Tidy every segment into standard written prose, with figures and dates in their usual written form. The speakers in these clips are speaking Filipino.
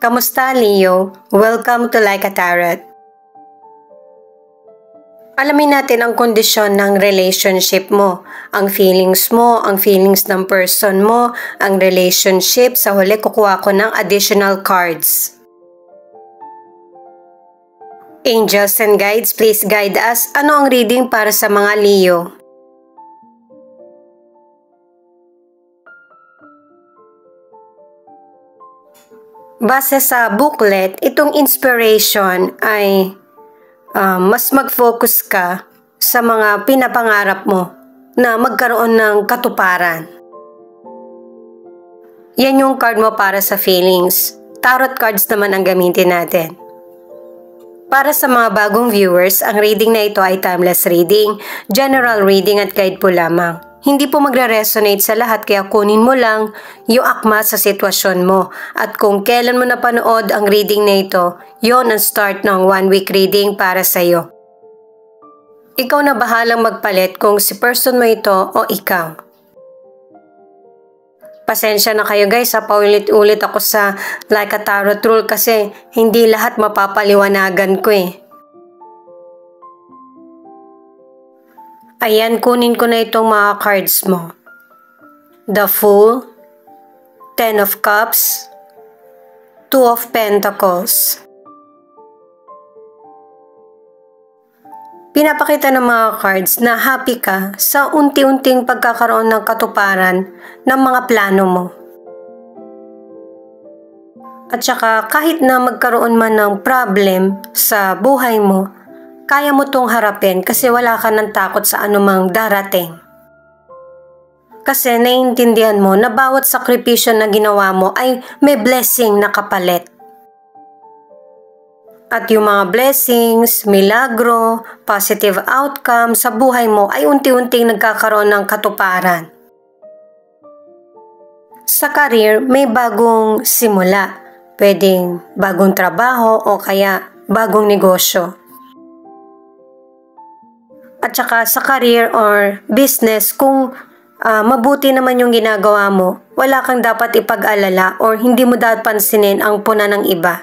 Kamusta, Leo? Welcome to Like a Tarot. Alamin natin ang kondisyon ng relationship mo, ang feelings ng person mo, ang relationship. Sa huli, kukuha ko ng additional cards. Angels and guides, please guide us. Ano ang reading para sa mga Leo? Base sa booklet, itong inspiration ay mas mag-focus ka sa mga pinapangarap mo na magkaroon ng katuparan. Yan yung card mo para sa feelings. Tarot cards naman ang gamitin natin. Para sa mga bagong viewers, ang reading na ito ay timeless reading, general reading at guide po lamang. Hindi po magre-resonate sa lahat kaya kunin mo lang yung akma sa sitwasyon mo. At kung kailan mo napanood ang reading na ito, yon ang start ng 1-week reading para sa iyo. Ikaw na bahalang magpalit kung si person mo ito o ikaw. Pasensya na kayo guys, paulit-ulit ako sa Like a Tarot rule kasi hindi lahat mapapaliwanagan ko eh. Ayan, kunin ko na itong mga cards mo. The Fool, Ten of Cups, Two of Pentacles. Pinapakita ng mga cards na happy ka sa unti-unting pagkakaroon ng katuparan ng mga plano mo. At saka kahit na magkaroon man ng problem sa buhay mo, kaya mo tong harapin kasi wala ka ng takot sa anumang darating. Kasi naiintindihan mo na bawat sakripisyo na ginawa mo ay may blessing na kapalit. At yung mga blessings, milagro, positive outcome sa buhay mo ay unti-unting nagkakaroon ng katuparan. Sa career, may bagong simula. Pwedeng bagong trabaho o kaya bagong negosyo. At saka sa career or business, kung mabuti naman yung ginagawa mo, wala kang dapat ipag-alala or hindi mo dapat pansinin ang puna ng iba.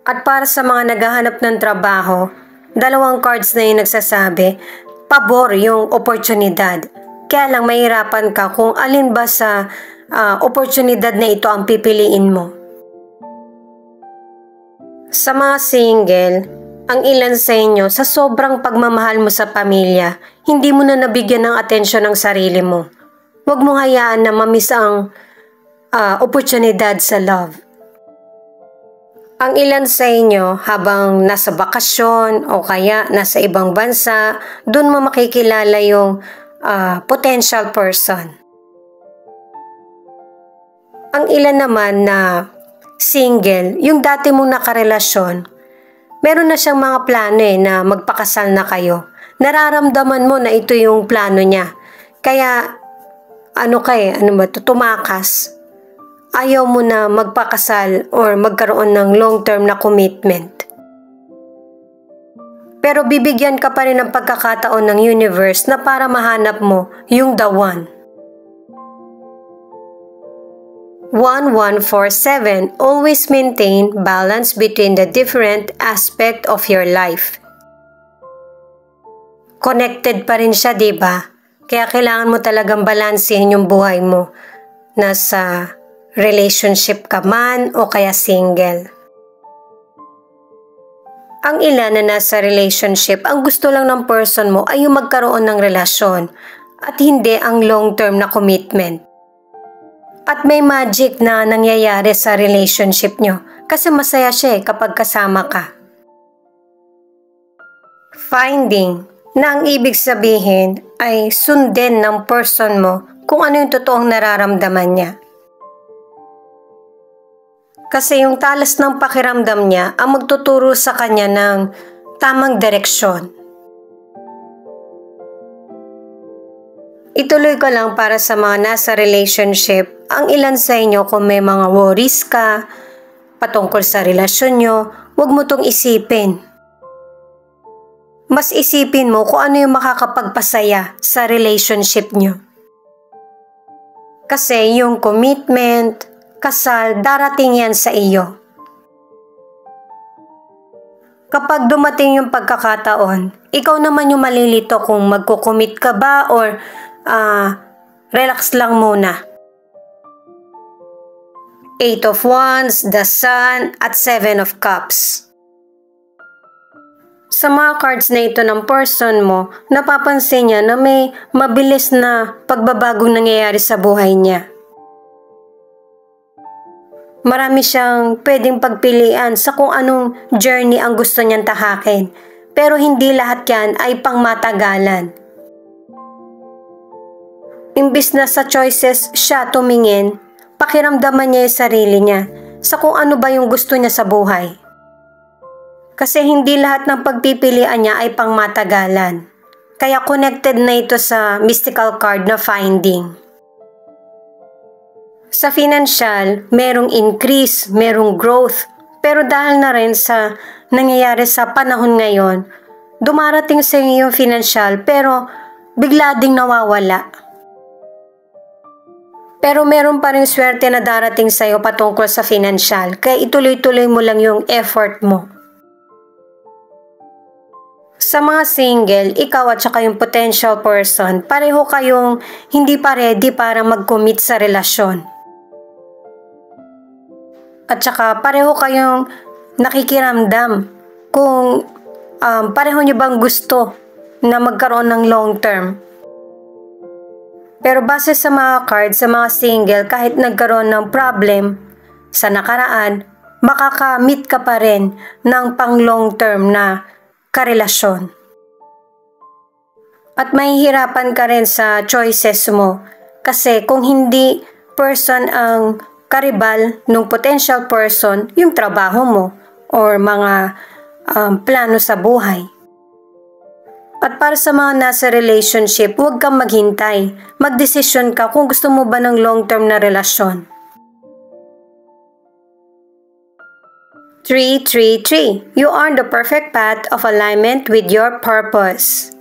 At para sa mga naghahanap ng trabaho, dalawang cards na yung nagsasabi, pabor yung oportunidad. Kaya lang mahirapan ka kung alin ba sa oportunidad na ito ang pipiliin mo. Sa mga single, ang ilan sa inyo, sa sobrang pagmamahal mo sa pamilya, hindi mo na nabigyan ng atensyon ang sarili mo. Huwag mong hayaan na mamiss ang oportunidad sa love. Ang ilan sa inyo, habang nasa bakasyon o kaya nasa ibang bansa, doon mo makikilala yung potential person. Ang ilan naman na single, yung dati mong nakarelasyon, meron na siyang mga plano na magpakasal na kayo. Nararamdaman mo na ito yung plano niya. Kaya, tumakas. Ayaw mo na magpakasal or magkaroon ng long-term na commitment. Pero bibigyan ka pa rin ng pagkakataon ng universe na para mahanap mo yung the one. 1147, always maintain balance between the different aspect of your life. Connected pa rin siya, diba? Kaya kailangan mo talagang balansehin yung buhay mo. Nasa relationship ka man o kaya single. Ang ilan na nasa relationship, ang gusto lang ng person mo ay yung magkaroon ng relasyon at hindi ang long-term na commitment. At may magic na nangyayari sa relationship nyo kasi masaya siya kapag kasama ka. Finding na ang ibig sabihin ay sundin ng person mo kung ano yung totoong nararamdaman niya. Kasi yung talas ng pakiramdam niya ang magtuturo sa kanya ng tamang direksyon. Ituloy ko lang para sa mga nasa relationship, ang ilan sa inyo kung may mga worries ka patungkol sa relasyon nyo, huwag mo tong isipin. Mas isipin mo kung ano yung makakapagpasaya sa relationship nyo. Kasi yung commitment, kasal, darating yan sa iyo. Kapag dumating yung pagkakataon, ikaw naman yung malilito kung magkukumit ka ba or relax lang muna. 8 of Wands, the Sun, at 7 of Cups. Sa mga cards na ito ng person mo, napapansin niya na may mabilis na pagbabagong nangyayari sa buhay niya. Marami siyang pwedeng pagpilian sa kung anong journey ang gusto niyang tahakin. Pero hindi lahat yan ay pangmatagalan. Imbis na sa choices siya tumingin, pakiramdaman niya yung sarili niya sa kung ano ba yung gusto niya sa buhay. Kasi hindi lahat ng pagpipilian niya ay pangmatagalan. Kaya connected na ito sa mystical card na finding. Sa financial, merong increase, merong growth. Pero dahil na rin sa nangyayari sa panahon ngayon, dumarating sa iyo yung financial pero bigla ding nawawala. Pero meron pa rin swerte na darating sa iyo patungkol sa financial, kaya ituloy-tuloy mo lang yung effort mo. Sa mga single, ikaw at saka yung potential person, pareho kayong hindi pa ready para mag-commit sa relasyon. At saka pareho kayong nakikiramdam kung pareho nyo bang gusto na magkaroon ng long term. Pero base sa mga cards, sa mga single, kahit nagkaroon ng problem sa nakaraan, makakamit ka pa rin ng pang long term na karelasyon. At mahihirapan ka rin sa choices mo kasi kung hindi person ang karibal ng potential person, yung trabaho mo or mga plano sa buhay. At para sa mga nasa relationship, huwag kang maghintay. Magdesisyon ka kung gusto mo ba ng long-term na relasyon. 333. You are on the perfect path of alignment with your purpose.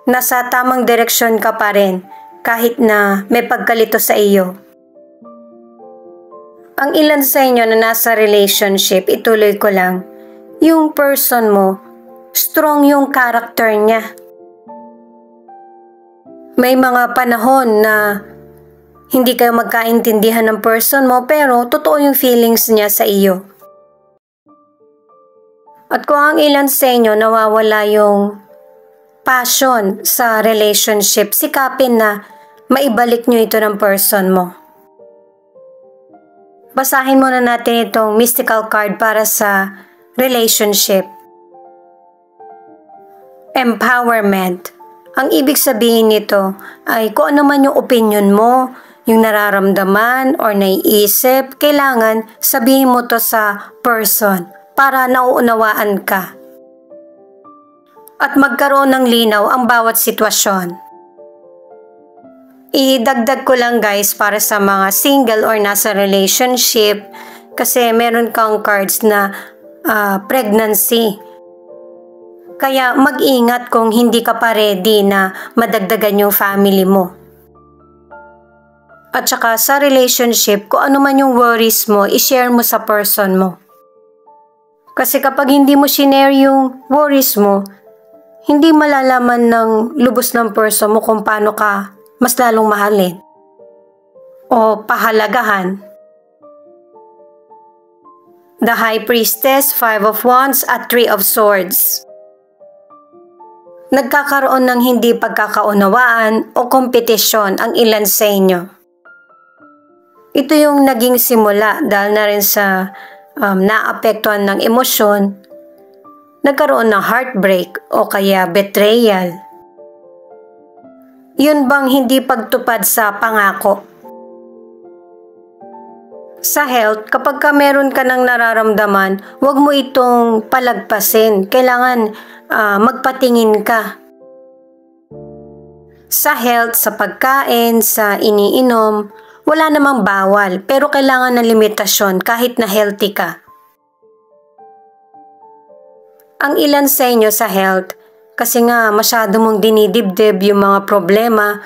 Nasa tamang direksyon ka pa rin kahit na may pagkalito sa iyo. Ang ilan sa inyo na nasa relationship, ituloy ko lang, yung person mo, strong yung character niya. May mga panahon na hindi kayo magkaintindihan ng person mo pero totoo yung feelings niya sa iyo. At kung ang ilan sa inyo nawawala yung passion sa relationship, sikapin na maibalik nyo ito ng person mo. Basahin muna natin itong mystical card para sa relationship. Empowerment. Ang ibig sabihin nito ay kung ano man yung opinion mo, yung nararamdaman or naiisip, kailangan sabihin mo to sa person para nauunawaan ka. At magkaroon ng linaw ang bawat sitwasyon. Idagdag ko lang guys para sa mga single or nasa relationship kasi meron kang cards na pregnancy. Kaya mag-ingat kung hindi ka pa ready na madagdagan yung family mo. At saka sa relationship, kung ano man yung worries mo, i-share mo sa person mo. Kasi kapag hindi mo share yung worries mo, hindi malalaman ng lubos ng person mo kung paano ka mas lalong mahalin o pahalagahan. The High Priestess, 5 of Wands at 3 of Swords. Nagkakaroon ng hindi pagkakaunawaan o kompetisyon ang ilan sa inyo. Ito yung naging simula dahil na rin sa naapektuhan ng emosyon, nagkaroon ng heartbreak o kaya betrayal. Yun bang hindi pagtupad sa pangako? Sa health, kapag ka meron ka ng nararamdaman, huwag mo itong palagpasin. Kailangan magpatingin ka. Sa health, sa pagkain, sa iniinom, wala namang bawal pero kailangan ng limitasyon kahit na healthy ka. Ang ilan sa inyo sa health, kasi nga masyado mong dinidibdib yung mga problema,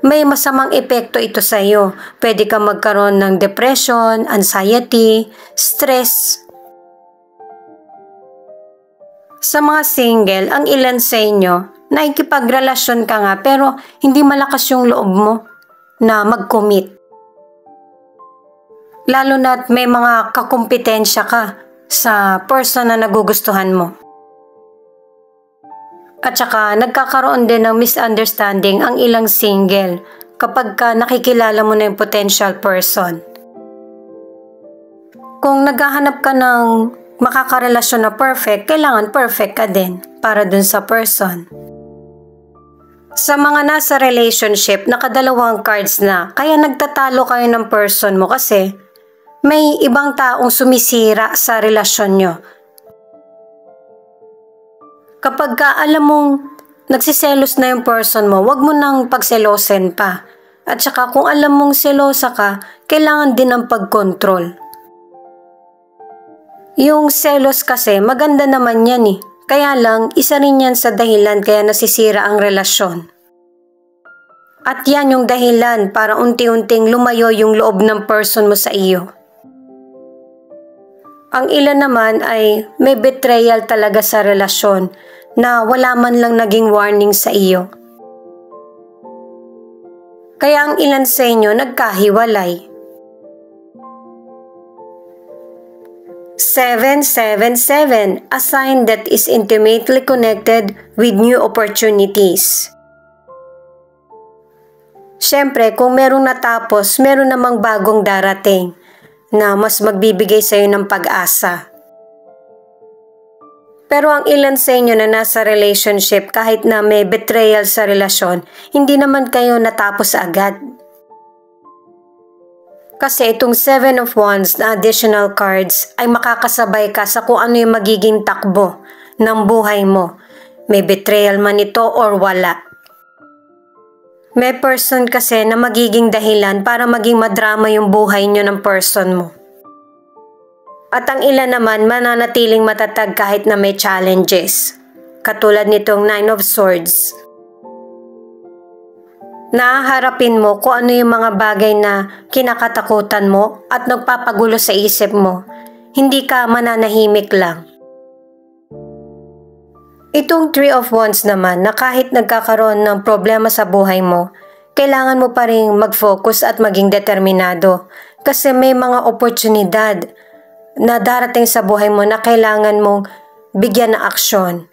may masamang epekto ito sa iyo. Pwede kang magkaroon ng depression, anxiety, stress. Sa mga single, ang ilan sa inyo, nakikipagrelasyon ka nga pero hindi malakas yung loob mo na mag-commit. Lalo na't may mga kakumpetensya ka sa person na nagugustuhan mo. At saka nagkakaroon din ng misunderstanding ang ilang single kapag ka nakikilala mo na yung potential person. Kung naghahanap ka ng makakarelasyon na perfect, kailangan perfect ka din para dun sa person. Sa mga nasa relationship, nakadalawang cards na, kaya nagtatalo kayo ng person mo kasi may ibang taong sumisira sa relasyon nyo. Kapag ka alam mong nagsiselos na yung person mo, wag mo nang pagselosin pa. At saka kung alam mong selosa ka, kailangan din ng pagkontrol. Yung selos kasi, maganda naman yan eh. Kaya lang, isa rin yan sa dahilan kaya nasisira ang relasyon. At yan yung dahilan para unti-unting lumayo yung loob ng person mo sa iyo. Ang ilan naman ay may betrayal talaga sa relasyon na wala man lang naging warning sa iyo. Kaya ang ilan sa inyo nagkahiwalay. 777, a sign that is intimately connected with new opportunities. Siyempre, kung merong natapos, meron namang bagong darating na mas magbibigay sa iyo ng pag-asa. Pero ang ilan sa inyo na nasa relationship, kahit na may betrayal sa relasyon, hindi naman kayo natapos agad. Kasi itong 7 of Wands na additional cards ay makakasabay ka sa kung ano yung magiging takbo ng buhay mo. May betrayal man ito or wala. May person kasi na magiging dahilan para maging madrama yung buhay nyo ng person mo. At ang ilan naman mananatiling matatag kahit na may challenges. Katulad nitong 9 of Swords. Nahaharapin mo kung ano yung mga bagay na kinakatakutan mo at nagpapagulo sa isip mo. Hindi ka mananahimik lang. Itong 3 of Wands naman na kahit nagkakaroon ng problema sa buhay mo, kailangan mo pa rin mag-focus at maging determinado kasi may mga oportunidad na darating sa buhay mo na kailangan mong bigyan ng aksyon.